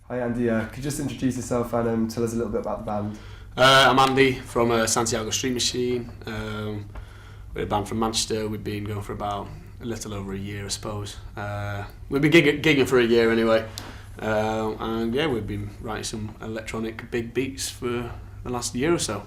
Hi Andy, could you just introduce yourself and tell us a little bit about the band? I'm Andy from Santiago Street Machine. We're a band from Manchester. We've been going for about a little over a year, I suppose. We've been gigging for a year anyway, and yeah, we've been writing some electronic big beats for the last year or so.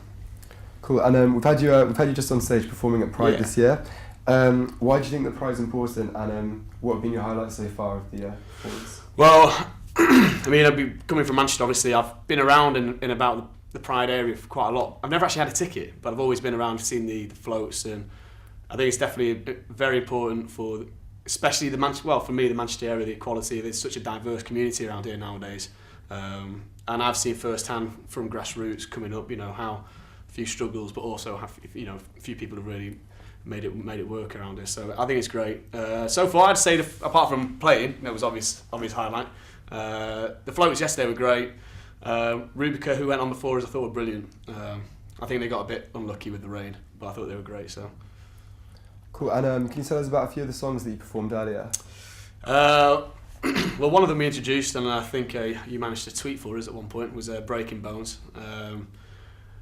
Cool, and we've had you just on stage performing at Pride this year. Why do you think that Pride's important, and what have been your highlights so far of the performance? Well, I mean, I've been coming from Manchester. Obviously, I've been around in about the Pride area for quite a lot. I've never actually had a ticket, but I've always been around, seen the floats, and I think it's definitely very important for, especially for me, the Manchester area, the equality. There's such a diverse community around here nowadays, and I've seen firsthand from grassroots coming up, how a few struggles, but also a few people have really made it work around here. So I think it's great. So far, I'd say apart from playing, that was obvious highlight. The floats yesterday were great. Rubica, who went on before us, I thought were brilliant. I think they got a bit unlucky with the rain, but I thought they were great. So cool. And can you tell us about a few of the songs that you performed earlier? Well, one of them we introduced, and I think you managed to tweet for us at one point, was Breaking Bones.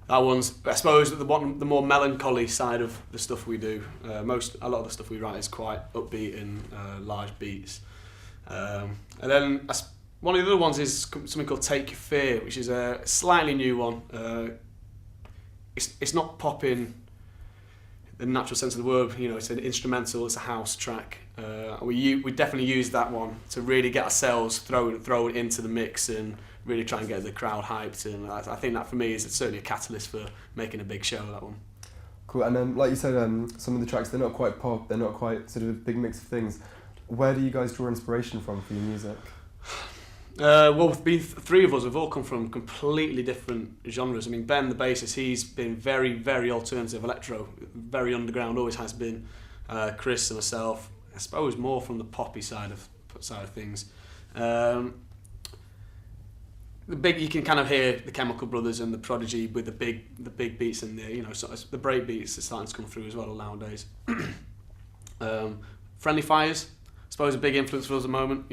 That one's, I suppose, the more melancholy side of the stuff we do. A lot of the stuff we write is quite upbeat and large beats. And then one of the other ones is something called Take Your Fear, which is a slightly new one. It's not pop in the natural sense of the word. It's an instrumental. It's a house track. We definitely use that one to really get ourselves thrown into the mix and really try and get the crowd hyped. And I think that for me is certainly a catalyst for making a big show. That one. Cool. And like you said, some of the tracks, they're not quite pop. They're not quite sort of a big mix of things. Where do you guys draw inspiration from for your music? Well, three of us have all come from completely different genres. I mean, Ben, the bassist, he's been very, very alternative electro, very underground, always has been. Chris and myself, I suppose, more from the poppy side of things. You can kind of hear the Chemical Brothers and the Prodigy with the big beats and the break beats are starting to come through as well nowadays. Friendly Fires, I suppose, a big influence for us at the moment.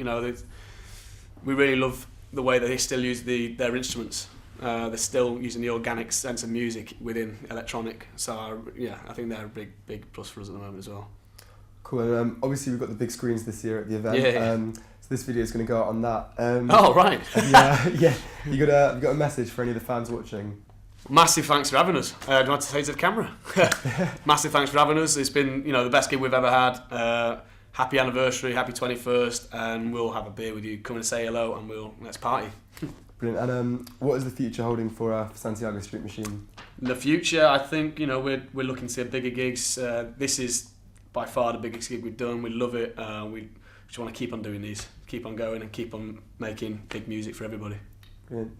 We really love the way that they still use their instruments. They're still using the organic sense of music within electronic. So I think they're a big plus for us at the moment as well. Cool. And obviously we've got the big screens this year at the event. So this video is going to go out on that. Oh right. Yeah. You got a message for any of the fans watching? Massive thanks for having us. Do you want to say to the camera? Massive thanks for having us. It's been the best gig we've ever had. Happy anniversary, happy 21st, and we'll have a beer with you. Come and say hello, and let's party. Brilliant. And what is the future holding for Santiago Street Machine? In the future, I think we're looking to bigger gigs. This is by far the biggest gig we've done. We love it. We just want to keep on doing these, keep on going, and keep on making big music for everybody. Brilliant.